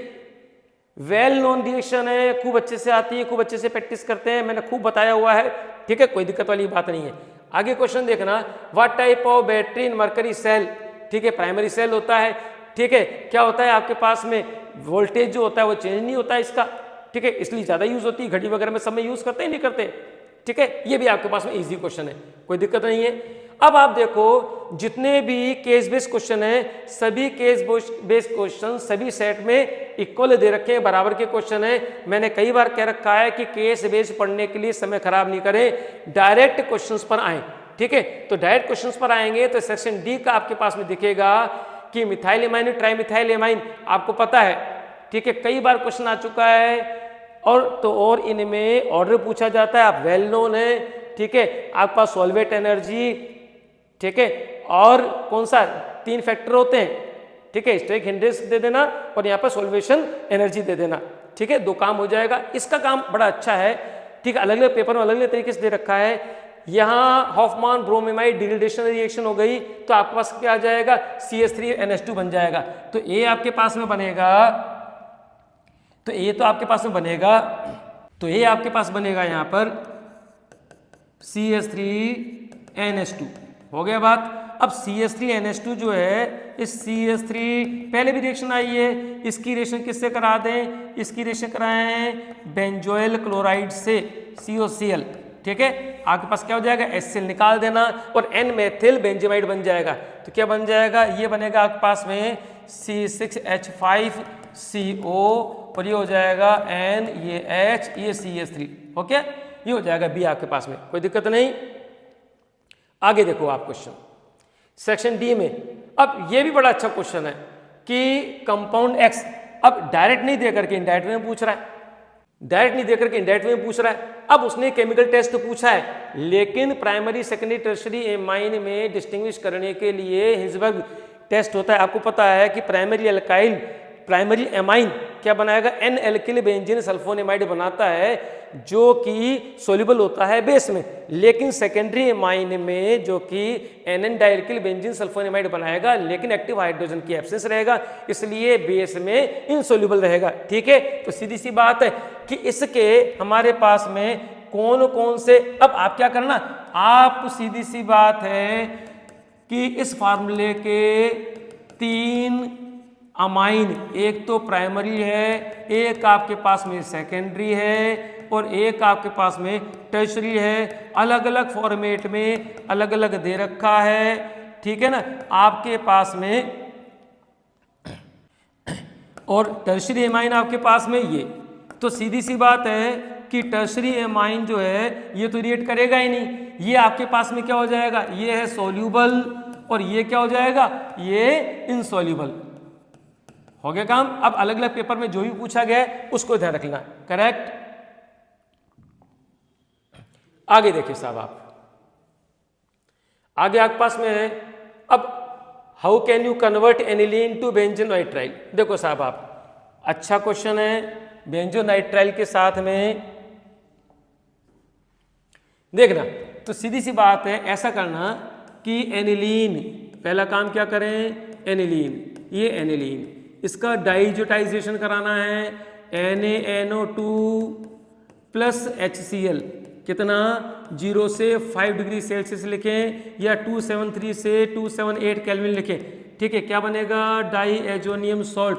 S1: well known reaction है, खूब अच्छे से आती है, खूब अच्छे से प्रैक्टिस करते हैं, मैंने खूब बताया हुआ है। ठीक है, कोई दिक्कत वाली बात नहीं है। आगे क्वेश्चन देखना, what type of battery in mercury cell. ठीक है, प्राइमरी सेल होता है। ठीक है, क्या होता है आपके पास में, वोल्टेज जो होता है वो चेंज नहीं होता है इसका। ठीक है, इसलिए ज़्यादा यूज़ होती है, घड़ी वगैरह में सब में यूज़ करते हैं, नहीं करते। ठीक है, ये भी आपके पास में ईजी क्वेश्चन है, कोई दिक्कत नहीं है। अब आप देखो जितने भी केस बेस्ड क्वेश्चन है, सभी केस बेस्ड क्वेश्चन सभी सेट में इक्वल दे रखे हैं, बराबर के क्वेश्चन है। मैंने कई बार कह रखा है कि केस बेस्ड पढ़ने के लिए समय खराब नहीं करें, डायरेक्ट क्वेश्चंस पर आए। ठीक है, तो डायरेक्ट क्वेश्चंस पर आएंगे तो सेक्शन डी का आपके पास में दिखेगा कि मिथाइल एमाइन और ट्राइमिथाइल एमाइन आपको पता है। ठीक है, कई बार क्वेश्चन आ चुका है, और इनमें ऑर्डर पूछा जाता है, आप वेल नोन है। ठीक है, आपके पास सॉल्वेट एनर्जी, ठीक है, और कौन सा, 3 फैक्टर होते हैं। ठीक है, स्टेक हिंड्रेंस दे देना और यहाँ पर सॉल्वेशन एनर्जी दे देना। ठीक है, 2 काम हो जाएगा। इसका काम बड़ा अच्छा है। ठीक है, अलग अलग पेपर में अलग अलग तरीके से दे रखा है। यहाँ हॉफमान ब्रोमीमाइड डिग्रेडेशन रिएक्शन हो गई तो आपके पास क्या आ जाएगा, CH3NH2 बन जाएगा। तो ये आपके पास में बनेगा, तो ये तो आपके पास में बनेगा, तो ये आपके पास बनेगा यहाँ पर CH3NH2। हो गया बात। अब CH3NH2 जो है, इस CH3 पहले भी रिएक्शन आई है, इसकी रिएक्शन किससे करा दें, इसकी रिएक्शन कराए हैं बेंजोइल क्लोराइड से, COCl। ठीक है, आपके पास क्या हो जाएगा, HCl निकाल देना और N मेथिल बेंजामाइड बन जाएगा। तो क्या बन जाएगा, ये बनेगा आपके पास में C6H5CO और ये हो जाएगा N, ये H, ये CH3। ओके, ये हो जाएगा B आपके पास में, कोई दिक्कत नहीं। आगे देखो आप क्वेश्चन सेक्शन डी में। अब ये भी बड़ा अच्छा क्वेश्चन है कि कंपाउंड X, अब डायरेक्ट नहीं देकर के इनडायरेक्ट में पूछ रहा है, डायरेक्ट नहीं देकर के इनडायरेक्ट में पूछ रहा है। अब उसने केमिकल टेस्ट तो पूछा है, लेकिन प्राइमरी सेकेंडरी टर्शरी एमाइन में डिस्टिंग्विश करने के लिए हिंसबर्ग टेस्ट होता है। आपको पता है कि प्राइमरी एल्काइल, प्राइमरी एमाइन क्या बनाएगा, N एल्किल बेंजीन सल्फोनेमाइड बनाता है जो कि सोल्यूबल होता है बेस में, लेकिन सेकेंडरी एमाइन में जो कि NN डाइल्किल बेंजीन सल्फोनेमाइड बनाएगा, लेकिन एक्टिव हाइड्रोजन की एब्सेंस रहेगा, इसलिए बेस में इनसोल्यूबल रहेगा। ठीक है, तो सीधी सी बात है कि इसके हमारे पास में कौन कौन से, अब आप क्या करना, आप सीधी सी बात है कि इस फार्मूले के 3 अमाइन, एक तो प्राइमरी है, एक आपके पास में सेकेंडरी है और एक आपके पास में टर्शरी है, अलग अलग फॉर्मेट में अलग अलग दे रखा है। ठीक है ना, आपके पास में, और टर्शरी एमाइन आपके पास में ये, तो सीधी सी बात है कि टर्शरी एमाइन जो है ये तो रिएक्ट करेगा ही नहीं, ये आपके पास में क्या हो जाएगा, ये है सोल्यूबल और ये क्या हो जाएगा, ये इनसोल्यूबल। हो गया काम। अब अलग अलग पेपर में जो भी पूछा गया है उसको ध्यान रखना। करेक्ट। आगे देखिए साहब, आप आगे आपके पास में है, अब how can you convert aniline to benzonitrile. देखो साहब, आप अच्छा क्वेश्चन है। बेंजोनाइट्राइल के साथ में देखना, तो सीधी सी बात है, ऐसा करना कि एनिलीन, पहला काम क्या करें, एनिलीन, ये एनिलीन, इसका डाइजोटाइजेशन कराना है, NaNO2 प्लस HCl, कितना, 0 से 5 डिग्री सेल्सियस लिखें या 273 से 278 केल्विन लिखें। ठीक है, क्या बनेगा, diazonium salt,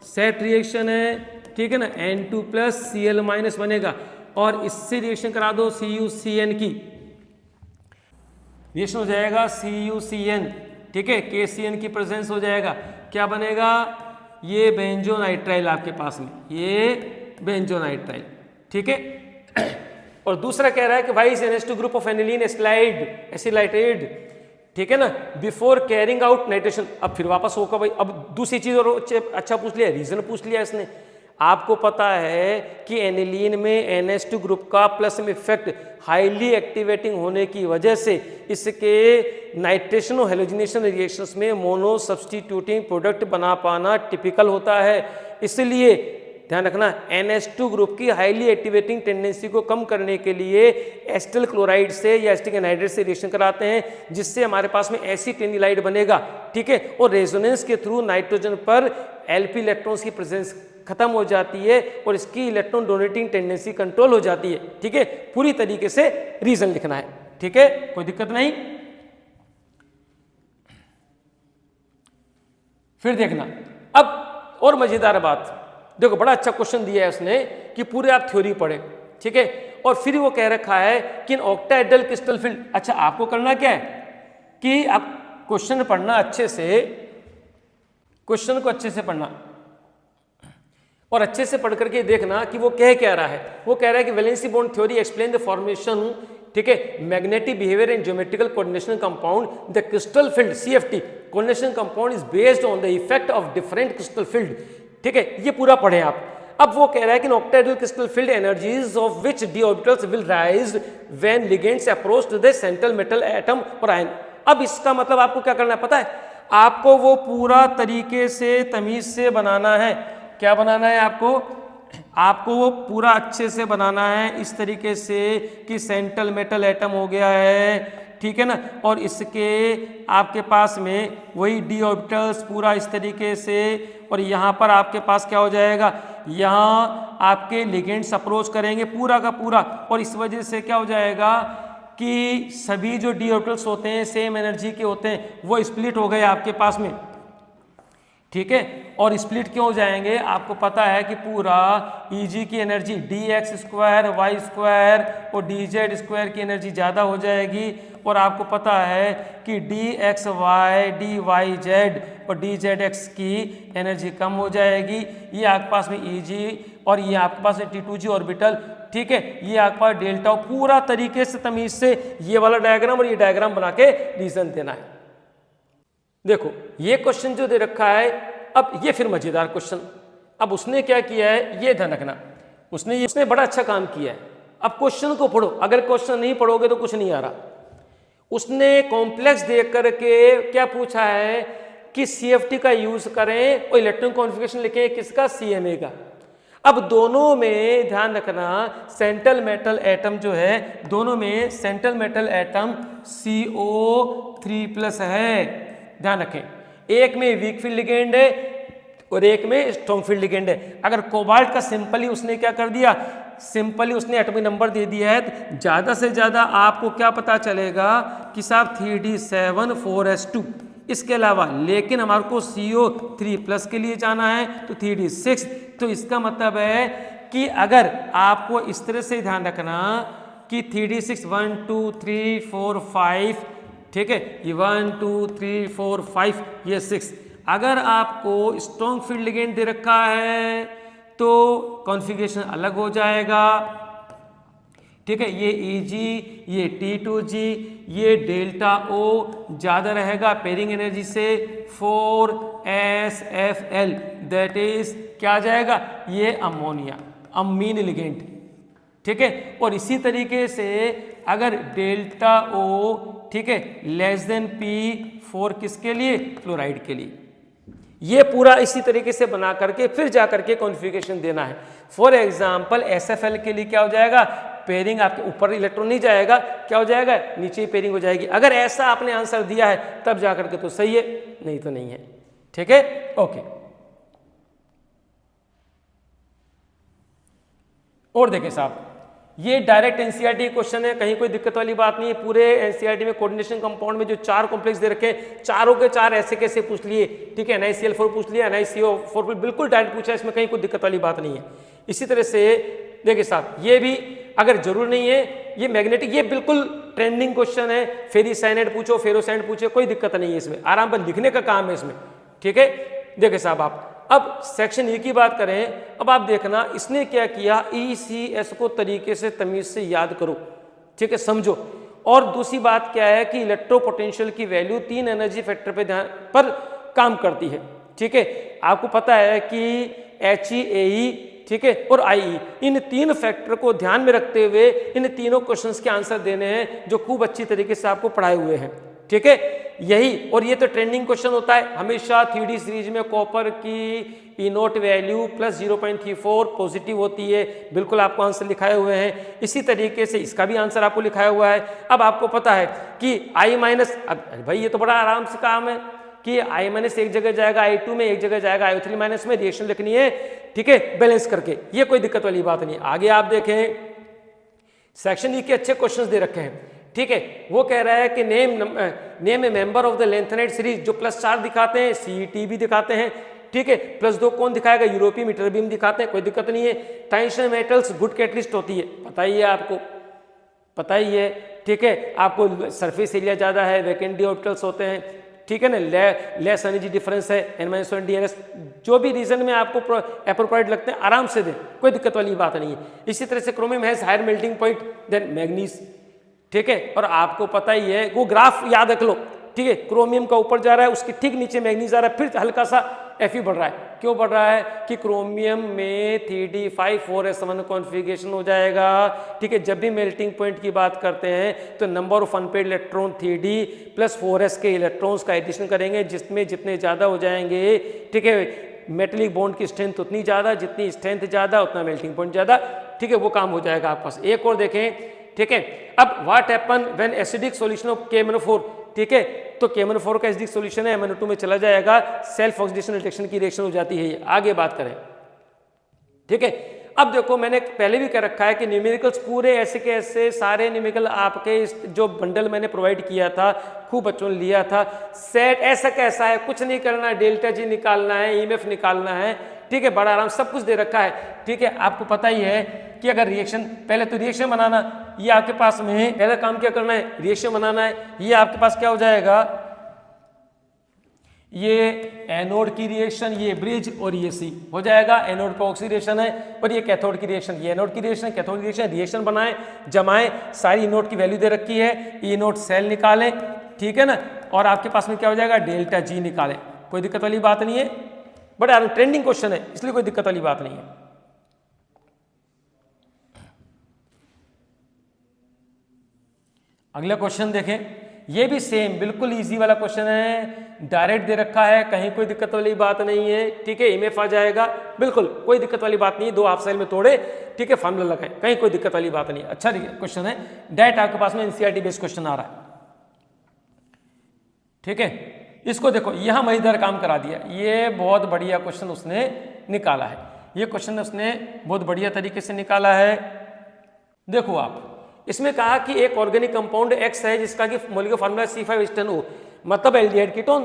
S1: set reaction है। ठीक है ना, N2 प्लस Cl माइनस बनेगा और इससे रिएक्शन करा दो CuCN की, रिएक्शन हो जाएगा CuCN, ठीक है, KCN की प्रेजेंस हो जाएगा, क्या बनेगा, ये बेंजोनाइट्राइल आपके पास में, ये बेंजोनाइट्राइल, ठीक है। और दूसरा कह रहा है कि why is NH2 group of aniline acylated, ठीक है ना, बिफोर कैरिंग आउट नाइट्रेशन। अब फिर वापस होगा भाई, अब दूसरी चीज और अच्छा पूछ लिया, रीजन पूछ लिया इसने। आपको पता है कि एनिलीन में NH2 ग्रुप का प्लस में इफेक्ट हाईली एक्टिवेटिंग होने की वजह से इसके नाइट्रेशन और हेलोजिनेशन रिएक्शंस में मोनो सब्सटीट्यूटिंग प्रोडक्ट बना पाना टिपिकल होता है। इसलिए ध्यान रखना, NH2 ग्रुप की हाईली एक्टिवेटिंग टेंडेंसी को कम करने के लिए एसिटल क्लोराइड से या एसिटिक एनहाइड्रेट से रिएक्शन कराते हैं, जिससे हमारे पास में एसिटेनिलाइड बनेगा, ठीक है। और रेजोनेंस के थ्रू नाइट्रोजन पर Lp इलेक्ट्रॉन्स की प्रेजेंस खत्म हो जाती है और इसकी इलेक्ट्रॉन डोनेटिंग टेंडेंसी कंट्रोल हो जाती है, ठीक है। पूरी तरीके से रीजन लिखना है, ठीक है, कोई दिक्कत नहीं। फिर देखना अब और मजेदार बात, देखो बड़ा अच्छा क्वेश्चन दिया है उसने कि पूरे आप थ्योरी पढ़े, ठीक है, और फिर वो कह रखा है कि इन ऑक्टाहेड्रल क्रिस्टल फील्ड। अच्छा, आपको करना क्या है कि आप क्वेश्चन पढ़ना अच्छे से, क्वेश्चन को अच्छे से पढ़ना और अच्छे से पढ़ करके देखना कि वो कह क्या रहा है। वो कह रहा है कि valency bond theory explain the formation, ठीक है, magnetic behaviour and geometrical coordination compound the crystal field CFT coordination compound is based on the effect of different crystal field, ठीक है, ये पूरा पढ़े आप। अब वो कह रहा है कि octahedral crystal field energies of which d orbitals will rise when ligands approach to the central metal atom और आयन। अब इसका मतलब आपको क्या करना है पता है, आपको वो पूरा तरीके से तमीज से बनाना है। क्या बनाना है आपको वो पूरा अच्छे से बनाना है इस तरीके से कि सेंट्रल मेटल एटम हो गया है, ठीक है ना, और इसके आपके पास में वही d ऑर्बिटल्स पूरा इस तरीके से, और यहाँ पर आपके पास क्या हो जाएगा, यहाँ आपके लिगेंड्स अप्रोच करेंगे पूरा का पूरा, और इस वजह से क्या हो जाएगा कि सभी जो d ऑर्बिटल्स होते हैं सेम एनर्जी के होते हैं, वो स्प्लिट हो गए आपके पास में, ठीक है। और स्प्लिट क्यों हो जाएंगे, आपको पता है कि पूरा Eg की energy dx square Y square और dz स्क्वायर की एनर्जी ज़्यादा हो जाएगी, और आपको पता है कि dxy dyz और dzx की एनर्जी कम हो जाएगी। ये आपके पास में Eg और ये आपके पास है T2g ऑर्बिटल, ठीक है, ये आपके पास डेल्टा, पूरा तरीके से तमीज से ये वाला डायग्राम और ये डायग्राम बना के रीजन देना है। देखो ये क्वेश्चन जो दे रखा है, अब ये फिर मजेदार क्वेश्चन। अब उसने क्या किया है ये ध्यान रखना, उसने बड़ा अच्छा काम किया है। अब क्वेश्चन को पढ़ो, अगर क्वेश्चन नहीं पढ़ोगे तो कुछ नहीं आ रहा। उसने कॉम्प्लेक्स देख करके क्या पूछा है कि CFT का यूज करें और इलेक्ट्रॉन कॉन्फ़िगरेशन लिखें किसका, CMA का। अब दोनों में ध्यान रखना सेंट्रल मेटल एटम जो है, दोनों में सेंट्रल मेटल एटम CO3+ है, ध्यान रखें। एक में वीक फील्ड लिगेंड है और एक में स्ट्रॉन्ग फील्ड लिगेंड है। अगर कोबाल्ट का सिंपली उसने क्या कर दिया, सिंपली उसने एटॉमिक नंबर दे दिया है, तो ज़्यादा से ज़्यादा आपको क्या पता चलेगा कि साहब 3d7 4s2, इसके अलावा लेकिन हमारे को CO3+ के लिए जाना है तो 3d6। तो इसका मतलब है कि अगर आपको इस तरह से ध्यान रखना कि 3d6 1 2 3 4 5, ठीक है, ये 1 2 3 4 5 ये 6। अगर आपको स्ट्रॉन्ग फील्ड लिगेंड दे रखा है तो कॉन्फ़िगरेशन अलग हो जाएगा, ठीक है, ये Eg ये T2g ये डेल्टा O ज़्यादा रहेगा पेयरिंग एनर्जी से 4sFl, दैट इज क्या आ जाएगा, ये अमोनिया अमीन लिगेंड, ठीक है। और इसी तरीके से अगर डेल्टा O, ठीक है, लेस देन P4 किसके लिए, फ्लोराइड के लिए। ये पूरा इसी तरीके से बना करके फिर जा करके कॉन्फ़िगरेशन देना है। फॉर एग्जांपल SFL के लिए क्या हो जाएगा, पेयरिंग आपके ऊपर इलेक्ट्रॉन नहीं जाएगा, क्या हो जाएगा, नीचे ही पेयरिंग हो जाएगी। अगर ऐसा आपने आंसर दिया है तब जा करके तो सही है, नहीं तो नहीं है, ठीक है, ओके। और देखें साहब, ये डायरेक्ट एनसीईआरटी क्वेश्चन है, कहीं कोई दिक्कत वाली बात नहीं है। पूरे एनसीईआरटी में कोऑर्डिनेशन कंपाउंड में जो 4 कॉम्प्लेक्स दे रखे, चारों के 4 ऐसे कैसे पूछ लिए, ठीक है, NiCl4 पूछ लिया, NiCO4 बिल्कुल डायरेक्ट पूछा, इसमें कहीं कोई दिक्कत वाली बात नहीं है। इसी तरह से देखिए साहब, ये भी अगर जरूर नहीं है ये मैग्नेटिक, ये बिल्कुल ट्रेंडिंग क्वेश्चन है, फेरिसाइनाइड पूछो, फेरोसाइनाइड पूछो, कोई दिक्कत नहीं है इसमें, आराम पर लिखने का काम है इसमें। ठीक है, देखिए साहब आप अब सेक्शन ई की बात करें, अब आप देखना इसने क्या किया, ECS को तरीके से तमीज से याद करो, ठीक है, समझो। और दूसरी बात क्या है कि इलेक्ट्रो पोटेंशियल की वैल्यू 3 एनर्जी फैक्टर पे ध्यान पर काम करती है। ठीक है, आपको पता है कि He, Ae, ठीक है, और IE, इन 3 फैक्टर को ध्यान में रखते हुए इन तीनों क्वेश्चंस के आंसर देने हैं जो खूब अच्छी तरीके से आपको पढ़ाए हुए हैं। ठीक है, यही, और ये तो ट्रेंडिंग क्वेश्चन होता है हमेशा 3D सीरीज में। कॉपर की ई नोट वैल्यू प्लस 0.34 पॉजिटिव होती है, बिल्कुल आपको आंसर लिखाए हुए हैं। इसी तरीके से इसका भी आंसर आपको लिखाया हुआ है। अब आपको पता है कि I माइनस, अब भाई ये तो बड़ा आराम से काम है कि I माइनस एक जगह जाएगा I2 में, एक जगह जाएगा I3 माइनस में, रिएक्शन लिखनी है, ठीक है, बैलेंस करके, ये कोई दिक्कत वाली बात नहीं। आगे आप देखें सेक्शन ई के अच्छे क्वेश्चंस दे रखे हैं। ठीक है, वो कह रहा है कि name A member of the lanthanide series, जो +4 दिखाते हैं, CET भी दिखाते हैं। ठीक है, +2 कौन दिखाएगा, यूरोपीय मीटर बीम दिखाते हैं, कोई दिक्कत नहीं है। ट्रांजिशन मेटल्स गुड कैटलिस्ट होती है, पता ही है आपको, पता ही है। ठीक है, आपको सरफेस एरिया ज़्यादा है, वैकेंट ऑर्बिटल्स होते हैं, ठीक है ना, लेस एनर्जी डिफरेंस है, N-1 DNS, जो भी रीजन में आपको एप्रोप्रिएट लगते हैं आराम से दें, कोई दिक्कत वाली बात नहीं है। इसी तरह से chromium has higher melting point than manganese. ठीक है, और आपको पता ही है, वो ग्राफ याद रख लो। ठीक है, क्रोमियम का ऊपर जा रहा है, उसके ठीक नीचे मैग्नीज आ रहा है, फिर हल्का सा Fe बढ़ रहा है। क्यों बढ़ रहा है कि क्रोमियम में 3d5,4s1 कॉन्फ़िगरेशन हो जाएगा। ठीक है, जब भी मेल्टिंग पॉइंट की बात करते हैं तो number of unpaired electron 3d + 4s के इलेक्ट्रॉन्स का एडिशन करेंगे, जिसमें जितने ज़्यादा हो जाएंगे, ठीक है, मेटेलिक बॉन्ड की स्ट्रेंथ उतनी ज़्यादा, जितनी स्ट्रेंथ ज़्यादा उतना मेल्टिंग पॉइंट ज़्यादा। ठीक है, वो काम हो जाएगा आपके पास। एक और देखें, ठीक है, अब what happen when acidic solution of KMnO4, ठीक है, तो KMnO4 का एसिडिक सॉल्यूशन है, MnO2 में चला जाएगा, सेल्फ ऑक्सीडेशन रिडक्शन की रिएक्शन हो जाती है। आगे बात करें, ठीक है, अब देखो मैंने पहले भी कह रखा है कि न्यूमेरिकल्स पूरे ऐसे के ऐसे सारे न्यूमेरिकल आपके जो बंडल मैंने प्रोवाइड किया था, खूब बच्चों ने लिया था। सेट ऐसा कैसा है, कुछ नहीं करना है, डेल्टा G निकालना है, EMF निकालना है। ठीक है, बड़ा आराम, सब कुछ दे रखा है। ठीक है, आपको पता ही है कि अगर रिएक्शन, पहले तो रिएक्शन बनाना, ये आपके पास में पहला काम क्या करना है, रिएक्शन बनाना है। ये आपके पास क्या हो जाएगा, ये एनोड की रिएक्शन, ये ब्रिज, और ये सी हो जाएगा। एनोड पर ऑक्सीडेशन है और ये कैथोड की रिएक्शन, ये एनोड की रिएक्शन, कैथोड की रिएक्शन, रिएक्शन बनाए, जमाएं, सारी नोड की वैल्यू दे रखी है, ई नोट सेल निकालें, ठीक है ना, और आपके पास में क्या हो जाएगा, डेल्टा G निकालें। कोई दिक्कत वाली बात नहीं है, बड़ा ट्रेंडिंग क्वेश्चन है, इसलिए कोई दिक्कत वाली बात नहीं है। अगला क्वेश्चन देखें, ये भी सेम बिल्कुल इजी वाला क्वेश्चन है, डायरेक्ट दे रखा है, कहीं कोई दिक्कत वाली बात नहीं है। ठीक है, EMF आ जाएगा, बिल्कुल कोई दिक्कत वाली बात नहीं है, 2 हाफ साइल में तोड़े, ठीक है, फार्मूला लगाए, कहीं कोई दिक्कत वाली बात नहीं है। अच्छा क्वेश्चन है, डायरेक्ट आपके पास में NCERT बेस्ड क्वेश्चन आ रहा है। ठीक है, इसको देखो, यहां मजेदार काम करा दिया, ये बहुत बढ़िया क्वेश्चन उसने निकाला है, ये क्वेश्चन उसने बहुत बढ़िया तरीके से निकाला है। देखो आप, इसमें कहा कि एक ऑर्गेनिक कंपाउंड X है जिसका कि मॉलिक्यूलर फार्मूला C5H10O, मतलब एल्डिहाइड कीटोन,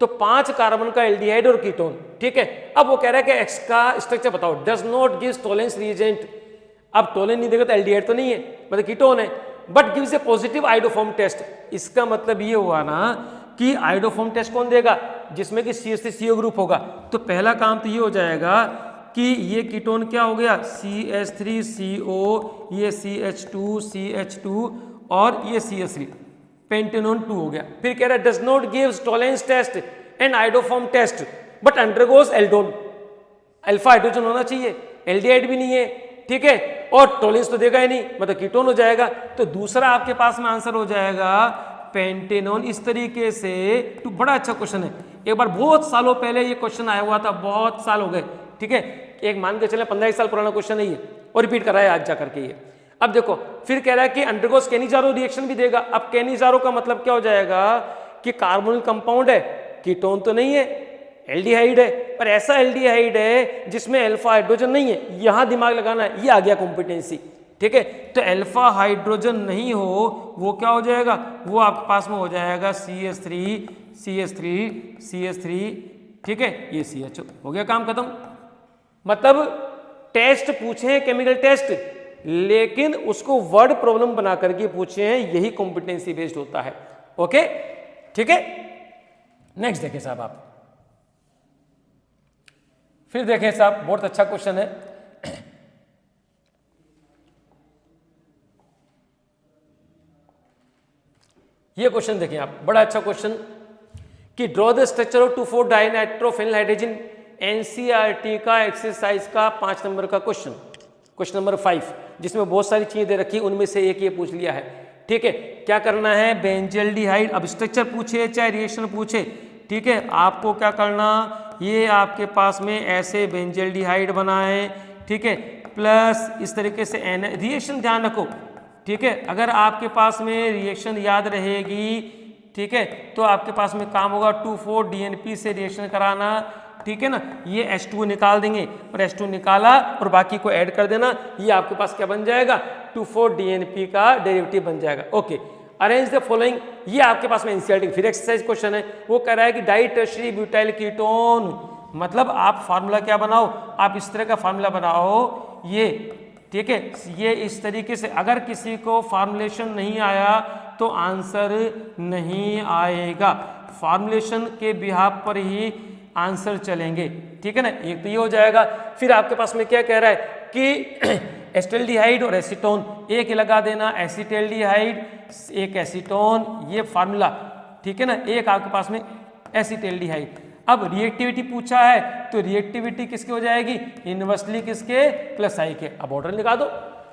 S1: तो 5 कार्बन का एल्डिहाइड और कीटोन। ठीक है, अब वो कह रहा है कि X का स्ट्रक्चर बताओ, does not gives Tollens reagent. अब टोलेंस नहीं देगा तो एल्डिहाइड तो नहीं है, मतलब कीटोन है, but gives a positive iodoform test. इसका मतलब ये हुआ ना कि आयोडोफॉर्म टेस्ट कौन देगा, जिसमें कि CH3CO ग्रुप होगा। तो पहला काम तो ये हो जाएगा कि ये कीटोन क्या हो गया, CH3CO, ये CH2 और ये CH3, पेंटेनोन 2 हो गया। फिर कह रहा है does not gives Tollens test and iodoform test but undergoes aldol. Alpha hydrogen होना चाहिए, एल्डिहाइड भी नहीं है, ठीक है, और टोलेंस तो देगा ही नहीं, मतलब कीटोन हो जाएगा। तो दूसरा आपके पास में आंसर हो जाएगा पेंटेनोन। इस तरीके से तो बड़ा अच्छा क्वेश्चन है, एक बार बहुत सालों पहले ये क्वेश्चन आया हुआ था, बहुत साल हो गए। ठीक है, एक मान के चले 15 साल पुराना क्वेश्चन है ये, और रिपीट कर रहा है आज जा करके ये। अब देखो, फिर कह रहा है कि अंडरगोस केनिजारो रिएक्शन भी देगा। अब केनिजारो का मतलब क्या हो जाएगा कि कार्बोनिल कंपाउंड है, कीटोन तो नहीं है, एल्डिहाइड है, पर ऐसा एल्डिहाइड है जिसमें अल्फा हाइड्रोजन नहीं है। यहां दिमाग लगाना है, ये आ गया कॉम्पिटेंसी। ठीक है, तो अल्फा हाइड्रोजन नहीं हो, वो क्या हो जाएगा, वो आपके पास में हो जाएगा CH3, ठीक है, ये CH हो गया, काम खत्म। मतलब टेस्ट पूछे, केमिकल टेस्ट, लेकिन उसको वर्ड प्रॉब्लम बना करके पूछे हैं, यही कॉम्पिटेंसी बेस्ड होता है। ओके, ठीक है। नेक्स्ट देखिए साहब, आप फिर देखें साहब, बहुत अच्छा क्वेश्चन है। ये क्वेश्चन देखिए आप, बड़ा अच्छा क्वेश्चन कि draw the structure of 2,4 dinitrophenyl hydrazine, NCERT का एक्सरसाइज का 5 नंबर का क्वेश्चन, क्वेश्चन नंबर 5, जिसमें बहुत सारी चीजें दे रखी, उनमें से एक ये पूछ लिया है। ठीक है, क्या करना है, बेंजल्डिहाइड, अब स्ट्रक्चर पूछे चाहे रिएक्शन पूछे, ठीक है, आपको क्या करना, ये आपके पास में ऐसे बेंजल्डिहाइड बनाए, ठीक है, प्लस इस तरीके से रिएक्शन ध्यान रखो, ठीक है, अगर आपके पास में रिएक्शन याद रहेगी, ठीक है, तो आपके पास में काम होगा 2,4 DNP से रिएक्शन कराना, ठीक है ना, ये H2 निकाल देंगे और H2 निकाला और बाकी को ऐड कर देना, ये आपके पास क्या बन जाएगा, 2,4 DNP का डेरिवेटिव बन जाएगा। ओके, अरेंज द फॉलोइंग, ये आपके पास में एनसीईआरटी फिर एक्सरसाइज क्वेश्चन है, वो कह रहा है कि डाई टर्शियरी ब्यूटाइल कीटोन, मतलब आप फार्मूला क्या बनाओ, आप इस तरह का फार्मूला बनाओ, ये ठीक है, ये इस तरीके से, अगर किसी को फार्मुलेशन नहीं आया तो आंसर नहीं आएगा, फार्मुलेशन के बिहाफ पर ही आंसर चलेंगे, ठीक है ना, एक तो ये हो जाएगा। फिर आपके पास में क्या कह रहा है कि एसिटाल्डिहाइड और एसीटोन, एक लगा देना एसिटाल्डिहाइड, एक एसीटोन, ये फार्मूला, ठीक है ना, एक आपके पास में एसिटाल्डिहाइड। अब रिएक्टिविटी पूछा है तो रिएक्टिविटी किसकी हो जाएगी, इनवर्सली किसके, प्लस आई के। अब ऑर्डर लगा दो,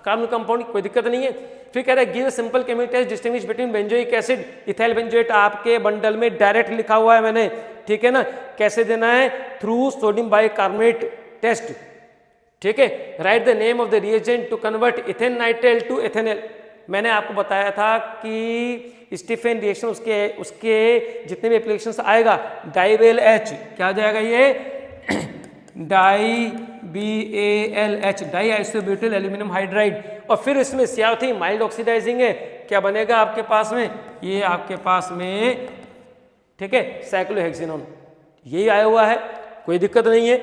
S1: कार्बन कंपाउंड, कोई दिक्कत नहीं है। फिर कह रहा है give simple chemical test distinguish between benzoic acid ethyl benzoate, आपके बंडल में डायरेक्ट लिखा हुआ है मैंने, ठीक है ना, कैसे देना है, थ्रू सोडियम बाइकार्बोनेट टेस्ट, ठीक है। Write the name of the reagent to convert ethane nitrile to ethanol, मैंने आपको बताया था कि स्टीफन रिएक्शन उसके जितने भी एप्लीकेशंस आएगा, डाइवेल एच, क्या हो जाएगा ये, di BALH, di isobutyl aluminium hydride, और फिर इसमें CR3 माइल्ड ऑक्सीडाइजिंग है, क्या बनेगा आपके पास में, ये आपके पास में, ठीक है, साइक्लोहेक्सेनोन, यही आया हुआ है, कोई दिक्कत नहीं है।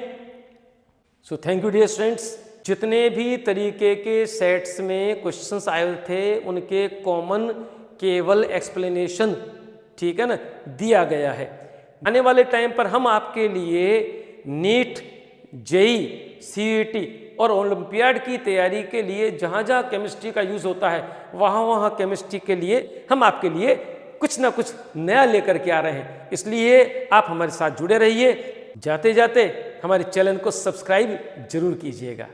S1: So thank you dear students, जितने भी तरीके के सेट्स में क्वेश्चंस आए थे उनके कॉमन केवल एक्सप्लेनेशन, ठीक है ना, दिया गया है। आने वाले टाइम पर हम आपके लिए नीट, JEE, CET और ओलंपियाड की तैयारी के लिए जहाँ जहाँ केमिस्ट्री का यूज़ होता है वहाँ केमिस्ट्री के लिए हम आपके लिए कुछ ना कुछ नया लेकर के आ रहे हैं, इसलिए आप हमारे साथ जुड़े रहिए। जाते जाते हमारे चैनल को सब्सक्राइब जरूर कीजिएगा।